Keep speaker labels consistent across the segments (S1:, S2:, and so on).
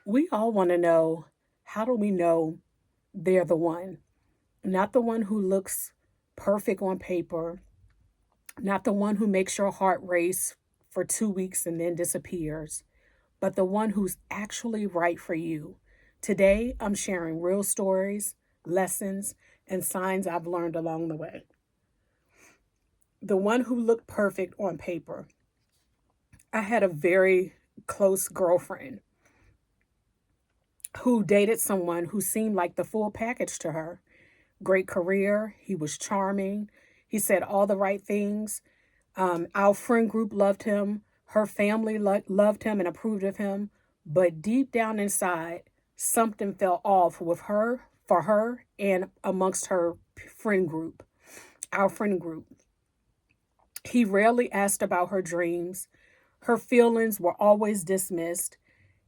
S1: We all want to know, how do we know they're the one? Not the one who looks perfect on paper, not the one who makes your heart race for 2 weeks and then disappears, but the one who's actually right for you. Today, I'm sharing real stories, lessons, and signs I've learned along the way. The one who looked perfect on paper. I had a very close girlfriend who dated someone who seemed like the full package to her. Great career, he was charming, he said all the right things. Our friend group loved him, her family loved him and approved of him, but deep down inside, something fell off with her, for her, and amongst her friend group, our friend group. He rarely asked about her dreams. Her feelings were always dismissed.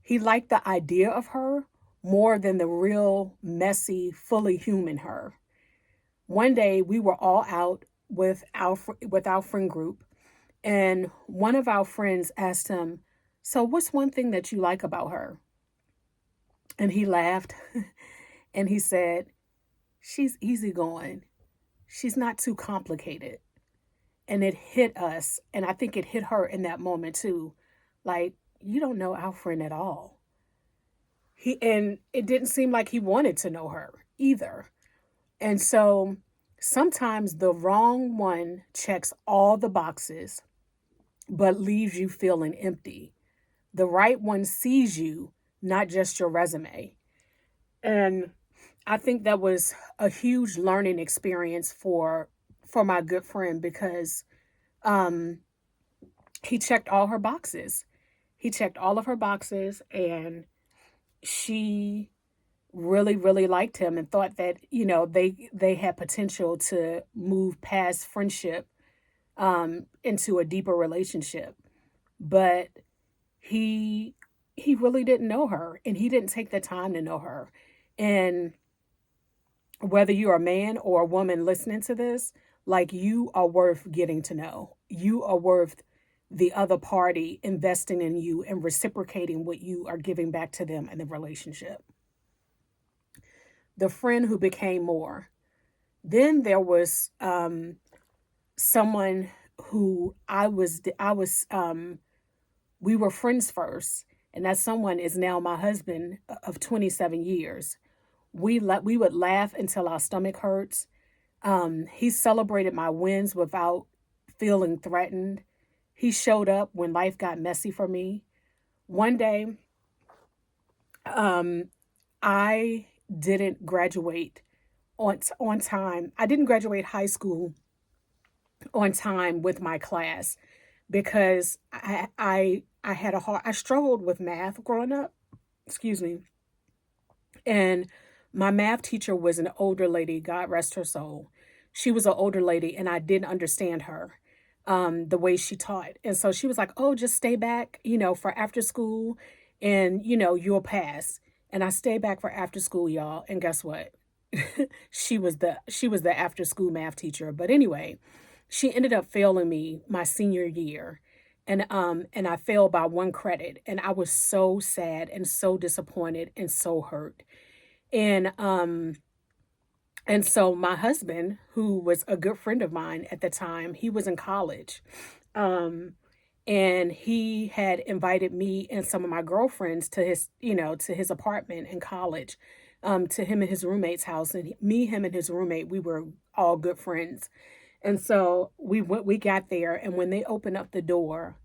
S1: He liked the idea of her more than the real, messy, fully human her. One day we were all out with our friend group, and one of our friends asked him, "So what's one thing that you like about her?" And he laughed and he said, "She's easygoing. She's not too complicated." And it hit us, and I think it hit her in that moment too. Like, you don't know our friend at all. And it didn't seem like he wanted to know her either. And so sometimes the wrong one checks all the boxes but leaves you feeling empty. The right one sees you, not just your resume. And I think that was a huge learning experience for my good friend because um he checked all her boxes. He checked all of her boxes, and she really liked him and thought that, they had potential to move past friendship into a deeper relationship. But he he really didn't know her, and he didn't take the time to know her. And whether you're a man or a woman listening to this, like, you are worth getting to know. You are worth the other party investing in you and reciprocating what you are giving back to them in the relationship. The friend who became more. Then there was someone who we were friends first, and that someone is now my husband of 27 years. We would laugh until our stomach hurts. He celebrated my wins without feeling threatened. He showed up when life got messy for me. One day, um, I didn't graduate on time. I didn't graduate high school on time with my class because I had a hard I struggled with math growing up. Excuse me. And my math teacher was an older lady, God rest her soul. She was an older lady, and I didn't understand her, the way she taught. And so she was like, "Oh, just stay back, for after school, and you'll pass." And I stayed back for after school, y'all. And guess what? She was the after school math teacher. But anyway, she ended up failing me my senior year. And I failed by one credit, and I was so sad and so disappointed and so hurt. And so my husband, who was a good friend of mine at the time, he was in college. Um and he had invited me and some of my girlfriends to his apartment in college, to him and his roommate's house. And him and his roommate, we were all good friends. And so we got there, and when they opened up the door,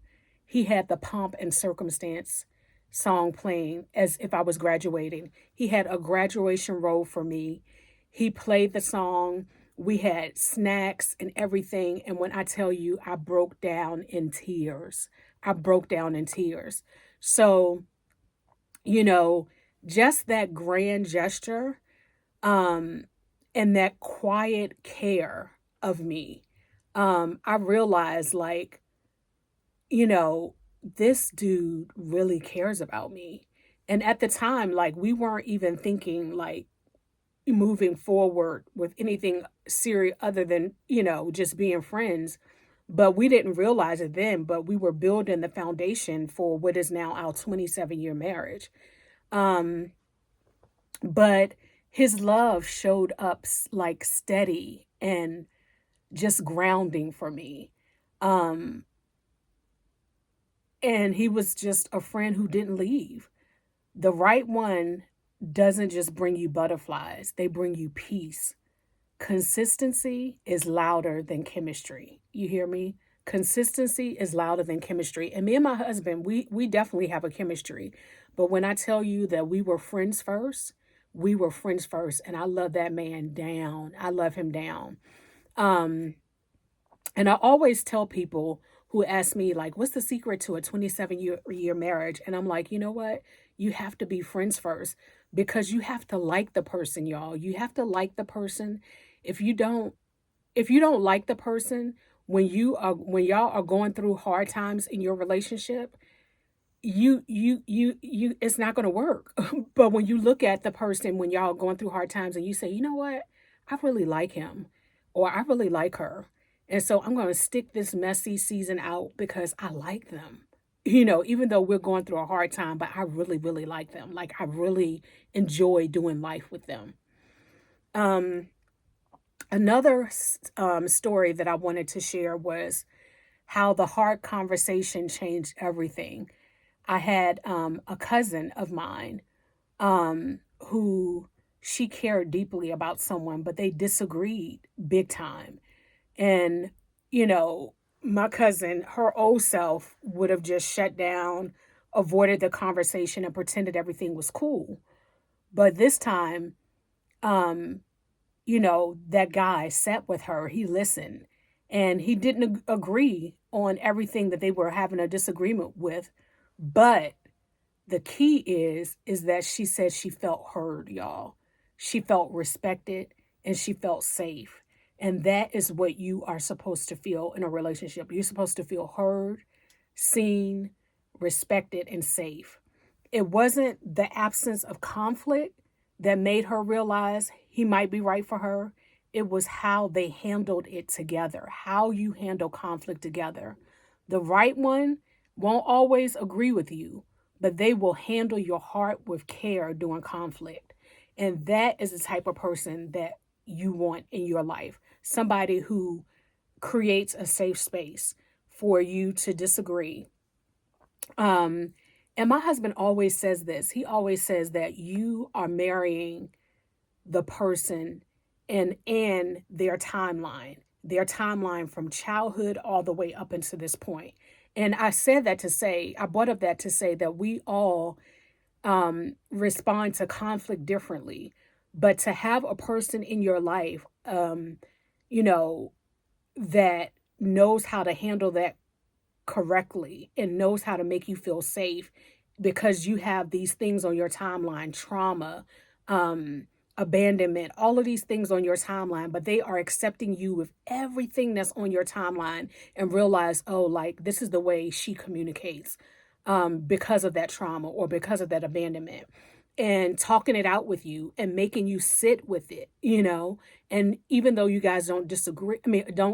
S1: he had the Pomp and Circumstance song playing as if I was graduating. He had a graduation robe for me. He played the song. We had snacks and everything. And when I tell you, I broke down in tears. I broke down in tears. So, you know, just that grand gesture, um, and that quiet care of me, I realized, like, you know, this dude really cares about me. And at the time, like, we weren't even thinking like moving forward with anything serious other than, just being friends. But we didn't realize it then, but we were building the foundation for what is now our 27-year marriage. Um, but his love showed up like steady and just grounding for me. Um, and he was just a friend who didn't leave. The right one doesn't just bring you butterflies, they bring you peace. Consistency is louder than chemistry. You hear me? Consistency is louder than chemistry. And me and my husband, we definitely have a chemistry. But when I tell you that we were friends first, we were friends first. And I love that man down. I love him down. Um, and I always tell people who ask me, like, what's the secret to a 27-year marriage? And I'm like, you know what? You have to be friends first because you have to like the person, y'all. You have to like the person. If you don't, if you don't like the person when y'all are going through hard times in your relationship, you it's not going to work. But when you look at the person when y'all are going through hard times and you say, you know what, I really like him or I really like her, and so I'm going to stick this messy season out because I like them, even though we're going through a hard time, but I really like them, like I really enjoy doing life with them. um Another story that I wanted to share was how the hard conversation changed everything. I had a cousin of mine who she cared deeply about someone, but they disagreed big time. And, you know, my cousin, her old self would have just shut down, avoided the conversation, and pretended everything was cool. But this time, um, that guy sat with her, he listened, and he didn't agree on everything that they were having a disagreement with. But the key is that she said she felt heard, y'all. She felt respected and she felt safe. And that is what you are supposed to feel in a relationship. You're supposed to feel heard, seen, respected, and safe. It wasn't the absence of conflict that made her realize he might be right for her. It was how they handled it together, how you handle conflict together. The right one won't always agree with you, but they will handle your heart with care during conflict. And that is the type of person that you want in your life. Somebody who creates a safe space for you to disagree. Um, and my husband always says this. He always says that you are marrying the person and their timeline from childhood all the way up into this point. And I brought up that to say that we all respond to conflict differently. But to have a person in your life, you know, that knows how to handle that correctly and knows how to make you feel safe because you have these things on your timeline, trauma, um abandonment, all of these things on your timeline, but they are accepting you with everything that's on your timeline and realize, oh, like this is the way she communicates because of that trauma or because of that abandonment, and talking it out with you and making you sit with it. And even though you guys don't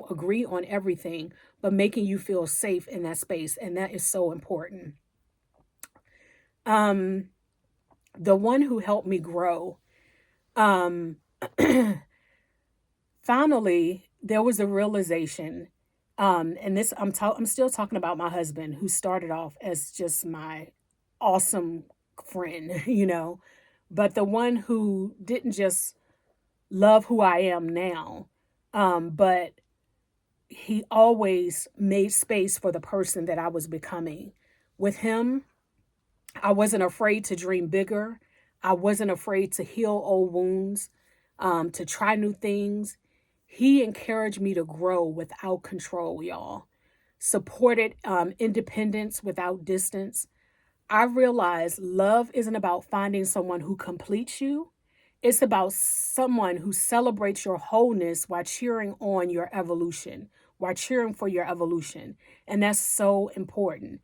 S1: agree on everything, but making you feel safe in that space. And that is so important. Um, the one who helped me grow, um, finally, there was a realization. And this, I'm still talking about my husband, who started off as just my awesome friend, but the one who didn't just love who I am now, but he always made space for the person that I was becoming. With him, I wasn't afraid to dream bigger. I wasn't afraid to heal old wounds, to try new things. He encouraged me to grow without control, y'all. Supported independence without distance. I realized love isn't about finding someone who completes you. It's about someone who celebrates your wholeness while cheering on your evolution, while cheering for your evolution. And that's so important.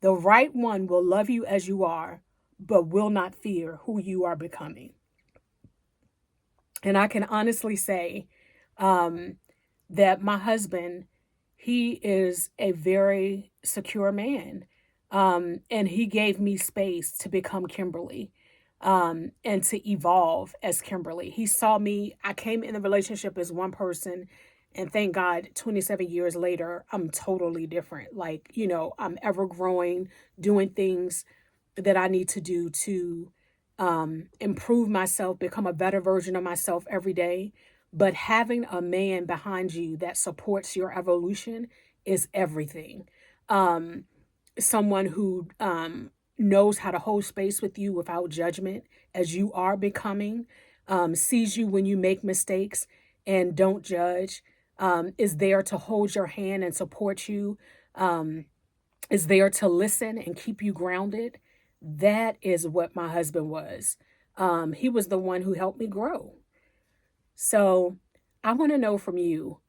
S1: The right one will love you as you are, but will not fear who you are becoming. And I can honestly say um, that my husband, he is a very secure man. And he gave me space to become Kimberly. and to evolve as Kimberly. He saw me, I came in the relationship as one person, and thank God, 27 years later, I'm totally different. Like, I'm ever growing, doing things that I need to do to improve myself, become a better version of myself every day. But having a man behind you that supports your evolution is everything. Um, Someone who knows how to hold space with you without judgment as you are becoming, sees you when you make mistakes and don't judge, is there to hold your hand and support you, um, is there to listen and keep you grounded. That is what my husband was. He was the one who helped me grow. So I want to know from you,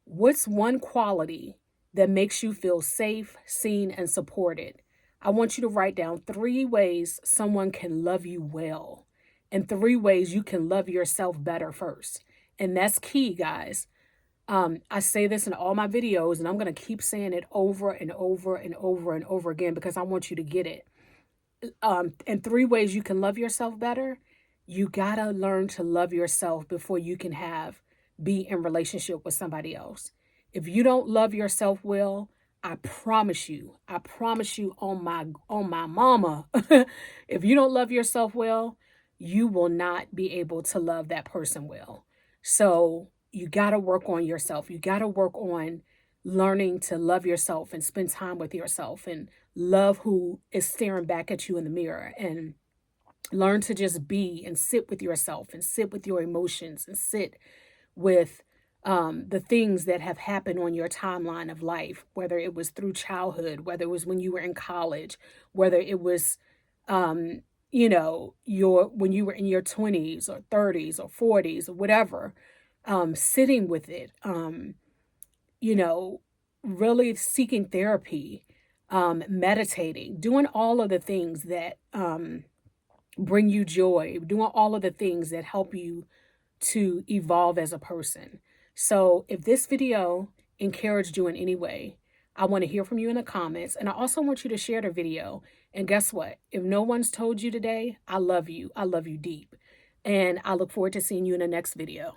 S1: what's one quality that makes you feel safe, seen, and supported? I want you to write down 3 ways someone can love you well, and 3 ways you can love yourself better first. And that's key, guys. I say this in all my videos, and I'm going to keep saying it over and over and over and over again because I want you to get it. And 3 ways you can love yourself better. You got to learn to love yourself before you can be in relationship with somebody else. If you don't love yourself well, I promise you on my mama, if you don't love yourself well, you will not be able to love that person well. So you got to work on yourself. You got to work on learning to love yourself and spend time with yourself and love who is staring back at you in the mirror, and learn to just be and sit with yourself and sit with your emotions and sit with the things that have happened on your timeline of life, whether it was through childhood, whether it was when you were in college, whether it was, your when you were in your 20s or 30s or 40s or whatever, sitting with it, you know, really seeking therapy, meditating, doing all of the things that bring you joy, doing all of the things that help you to evolve as a person. So if this video encouraged you in any way, I want to hear from you in the comments. And I also want you to share the video. And guess what? If no one's told you today, I love you. I love you deep. And I look forward to seeing you in the next video.